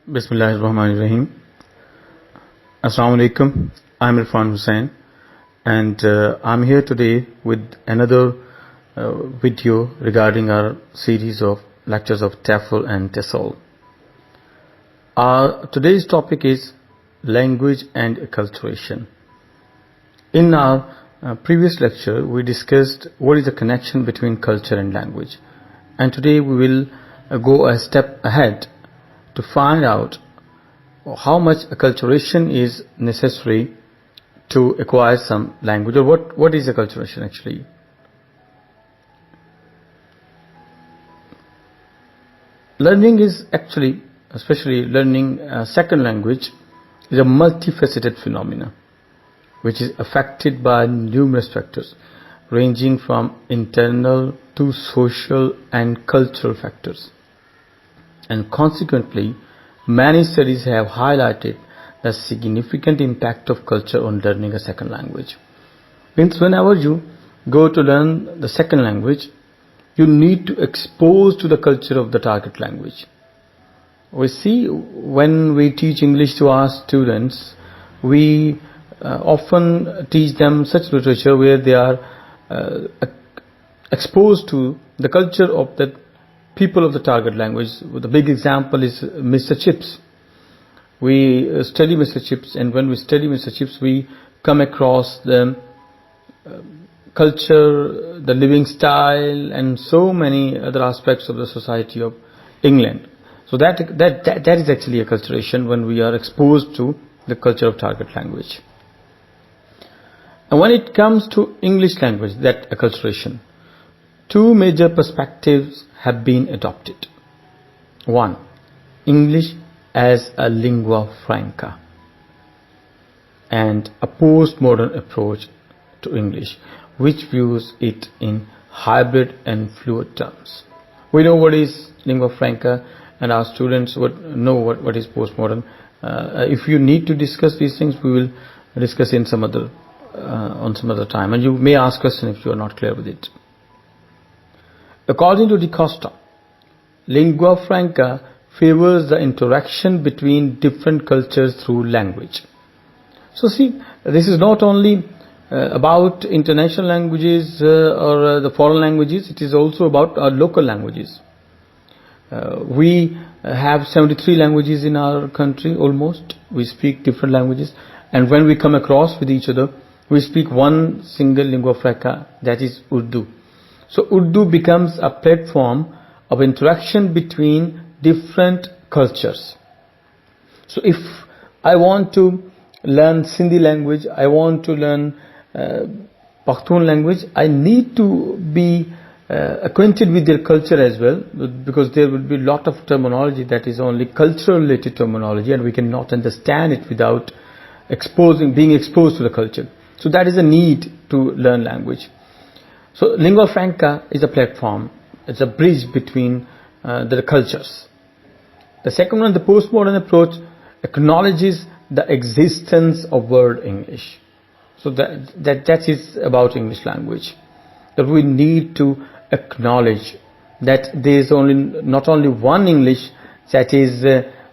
Bismillahirrahmanirrahim. Assalamu alaikum. I'm Irfan Hussain, and I'm here today with another video regarding our series of lectures of TEFL and TESOL. Today's topic is language and acculturation. In our previous lecture, we discussed what is the connection between culture and language, and today we will go a step ahead to find out how much acculturation is necessary to acquire some language, or what is acculturation actually. Learning is actually, especially learning a second language, is a multifaceted phenomenon which is affected by numerous factors ranging from internal to social and cultural factors. And consequently, many studies have highlighted the significant impact of culture on learning a second language. Means whenever you go to learn the second language, you need to expose to the culture of the target language. We see when we teach English to our students, we often teach them such literature where they are exposed to the culture of the people of the target language. The big example is Mr. Chips. We study Mr. Chips, and when we study Mr. Chips, we come across the culture, the living style, and so many other aspects of the society of England. So that is actually acculturation, when we are exposed to the culture of target language. And when it comes to English language, that acculturation, two major perspectives have been adopted. One, English as a lingua franca, and a postmodern approach to English, which views it in hybrid and fluid terms. We know what is lingua franca, and our students would know what is postmodern. If you need to discuss these things, we will discuss in some other on some other time, and you may ask questions if you are not clear with it. According to De Costa, lingua franca favors the interaction between different cultures through language. So see, this is not only about international languages or the foreign languages, it is also about our local languages. We have 73 languages in our country almost. We speak different languages, and when we come across with each other, we speak one single lingua franca, that is Urdu. So Urdu becomes a platform of interaction between different cultures. So if I want to learn Sindhi language, I want to learn Pakhtun language, I need to be acquainted with their culture as well, because there will be a lot of terminology that is only cultural related terminology, and we cannot understand it without being exposed to the culture. So that is a need to learn language. So lingua franca is a platform, it's a bridge between the cultures. The second one, the postmodern approach, acknowledges the existence of word English. So that is about English language, that we need to acknowledge that there is not only one English, that is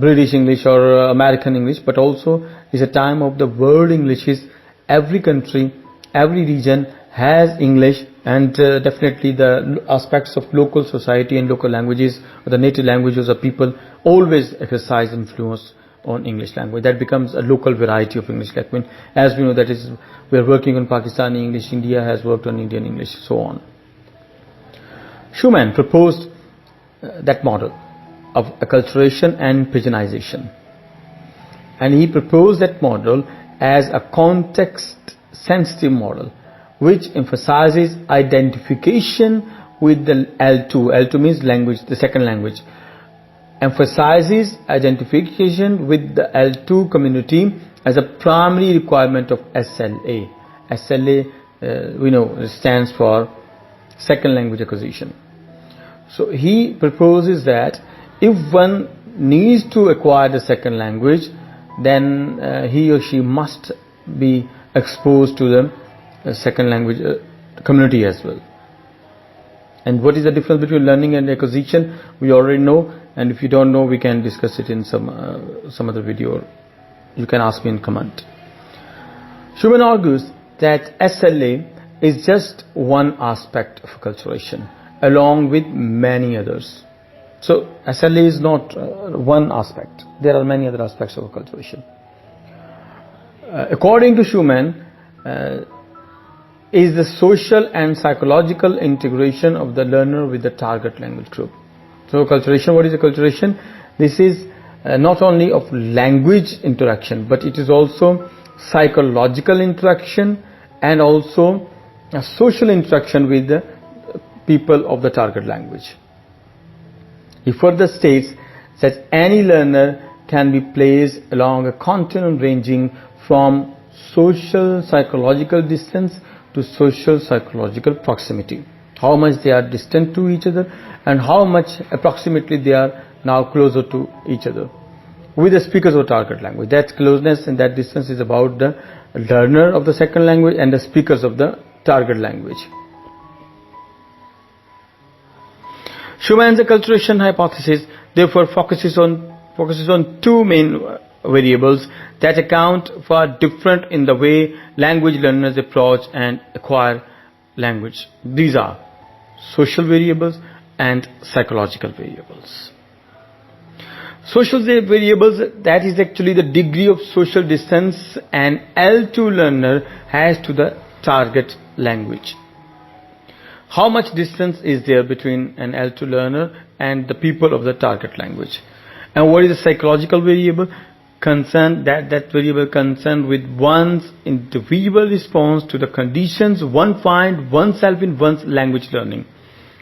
British English or American English, but also is a time of the world Englishes. Every country, every region has English, and definitely the aspects of local society and local languages, or the native languages of people, always exercise influence on English language. That becomes a local variety of English language. As we know, that is, we are working on Pakistani English, India has worked on Indian English, so on. Schumann proposed that model of acculturation and pigeonization, and he proposed that model as a context-sensitive model, which emphasizes identification with the L2. L2 means language, the second language. Emphasizes identification with the L2 community as a primary requirement of SLA. SLA, we know, stands for second language acquisition. So he proposes that if one needs to acquire the second language, then he or she must be exposed to the second language community as well. And what is the difference between learning and acquisition? We already know and if you don't know, we can discuss it in some other video. You can ask me in comment. Schumann argues that SLA is just one aspect of acculturation along with many others. So SLA is not one aspect. There are many other aspects of acculturation. According to Schumann, is the social and psychological integration of the learner with the target language group. So acculturation, what is acculturation? This is not only of language interaction, but it is also psychological interaction and also a social interaction with the people of the target language. He further states that any learner can be placed along a continuum ranging from social psychological distance to social psychological proximity. How much they are distant to each other and how much approximately they are now closer to each other with the speakers of target language. That closeness and that distance is about the learner of the second language and the speakers of the target language. Schumann's acculturation hypothesis therefore focuses on two main variables that account for different in the way language learners approach and acquire language. These are social variables and psychological variables. Social variables, that is actually the degree of social distance an L2 learner has to the target language. How much distance is there between an L2 learner and the people of the target language? And what is the psychological variable? That variable concerned with one's individual response to the conditions one finds oneself in one's language learning.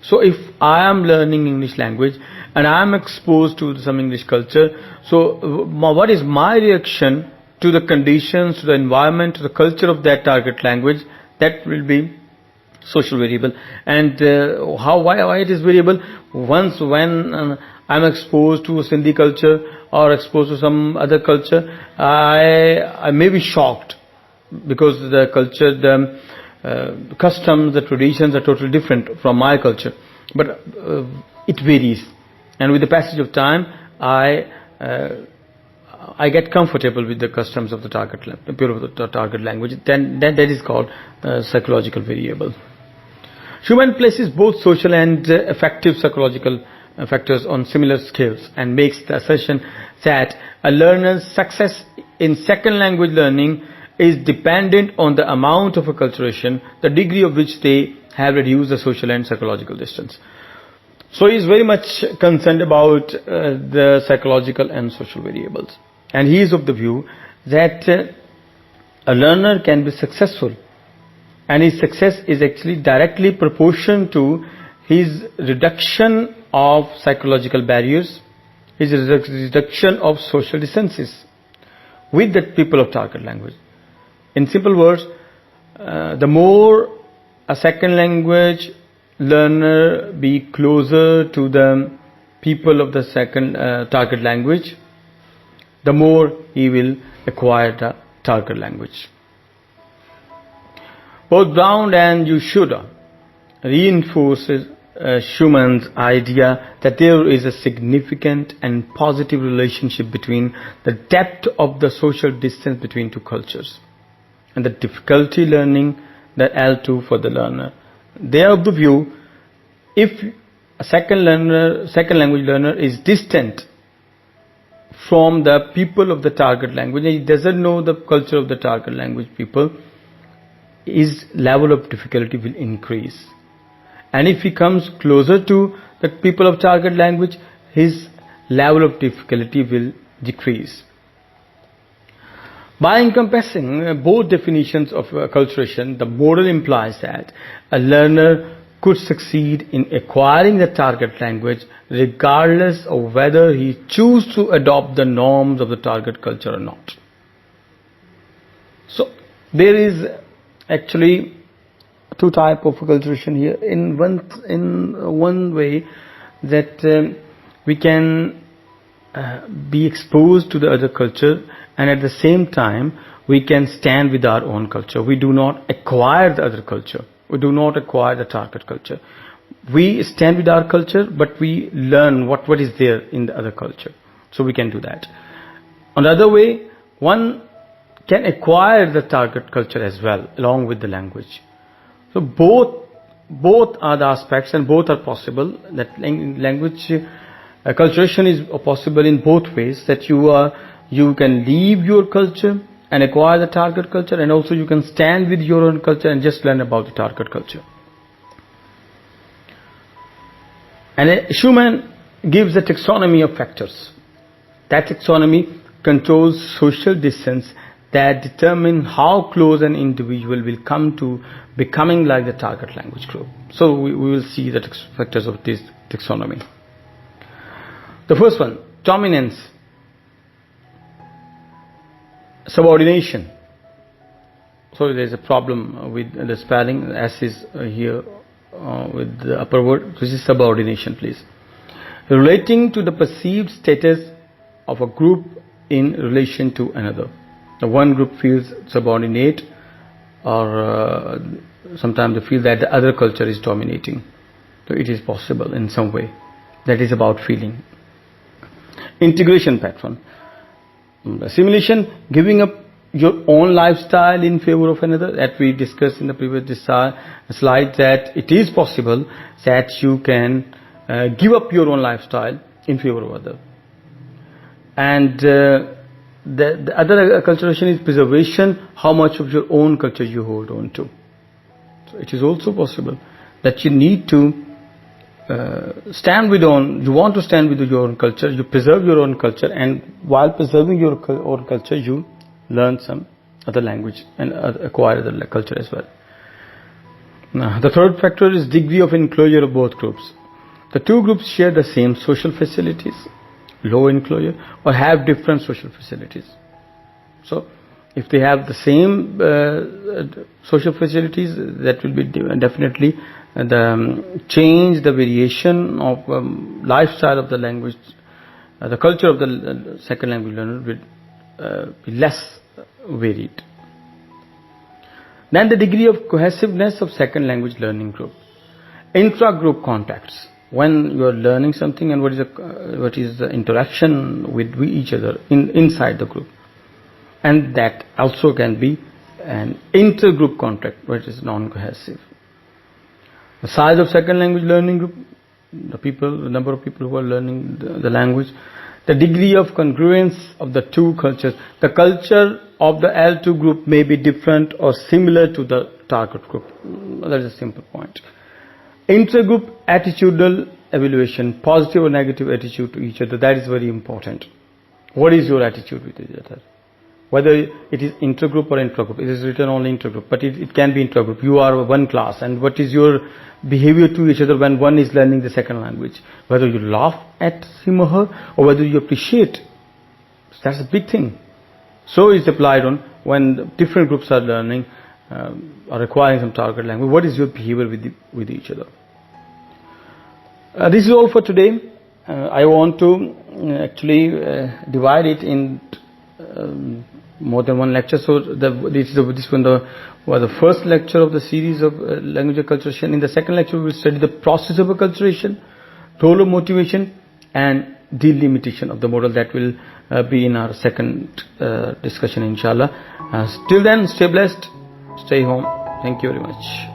So if I am learning English language and I am exposed to some English culture, so what is my reaction to the conditions, to the environment, to the culture of that target language? That will be social variable. And why it is variable? When I'm exposed to a Sindhi culture or exposed to some other culture, I may be shocked because the culture, the customs, the traditions are totally different from my culture. But it varies, and with the passage of time, I get comfortable with the customs of the target language. Then that is called psychological variable. Schumann places both social and affective psychological factors on similar scales and makes the assertion that a learner's success in second language learning is dependent on the amount of acculturation, the degree of which they have reduced the social and psychological distance. So he is very much concerned about the psychological and social variables. And he is of the view that a learner can be successful, and his success is actually directly proportional to his reduction of psychological barriers, his reduction of social distances with the people of target language. In simple words, the more a second language learner be closer to the people of the second target language, the more he will acquire the target language. Both Brown and Yasuda reinforces Schumann's idea that there is a significant and positive relationship between the depth of the social distance between two cultures and the difficulty learning the L2 for the learner. They are of the view, if a second language learner is distant from the people of the target language and he doesn't know the culture of the target language people, his level of difficulty will increase. And if he comes closer to the people of target language, his level of difficulty will decrease. By encompassing both definitions of acculturation, the model implies that a learner could succeed in acquiring the target language regardless of whether he chooses to adopt the norms of the target culture or not. So there is actually two types of acculturation here. In one way that we can be exposed to the other culture, and at the same time we can stand with our own culture. We do not acquire the other culture. We do not acquire the target culture. we stand with our culture, but we learn what is there in the other culture. So we can do that. On the other way, one can acquire the target culture as well, along with the language. So both are the aspects, and both are possible. That language acculturation is possible in both ways. That you can leave your culture and acquire the target culture, and also you can stand with your own culture and just learn about the target culture. And Schumann gives a taxonomy of factors. That taxonomy controls social distance that determine how close an individual will come to becoming like the target language group. So we will see the factors of this taxonomy. The first one, dominance, subordination. So there is a problem with the spelling. S is here with the upper word. This is subordination, please. Relating to the perceived status of a group in relation to another. The one group feels subordinate, or sometimes they feel that the other culture is dominating. So it is possible in some way. That is about feeling. Integration pattern. Assimilation, giving up your own lifestyle in favor of another, that we discussed in the previous slide, that it is possible that you can give up your own lifestyle in favor of other. And the other acculturation is preservation, how much of your own culture you hold on to. So it is also possible that you need to you want to stand with your own culture, you preserve your own culture, and while preserving your own culture, you learn some other language and acquire other culture as well. Now, the third factor is degree of enclosure of both groups. The two groups share the same social facilities, low enclosure, or have different social facilities. So if they have the same social facilities, that will be definitely change the variation of lifestyle of the language, the culture of the second language learner will be less varied. Then the degree of cohesiveness of second language learning group. Intra-group contacts. When you are learning something, and what is the interaction with each other inside the group. And that also can be an intergroup contact, which is non-cohesive. The size of second language learning group, the number of people who are learning the language, the degree of congruence of the two cultures. The culture of the L2 group may be different or similar to the target group. That is a simple point. Intergroup attitudinal evaluation, positive or negative attitude to each other, that is very important. What is your attitude with each other? Whether it is intergroup or intragroup, it is written only intergroup, but it can be intragroup. You are one class, and what is your behavior to each other when one is learning the second language? Whether you laugh at him or her, or whether you appreciate. That's a big thing. So it's applied on when different groups are learning, or acquiring some target language. What is your behavior with each other? This is all for today. I want to actually divide it in more than one lecture. So this was the first lecture of the series of language acculturation. In the second lecture, we will study the process of acculturation, role of motivation, and delimitation of the model. That will be in our second discussion, inshallah. Till then, stay blessed, stay home. Thank you very much.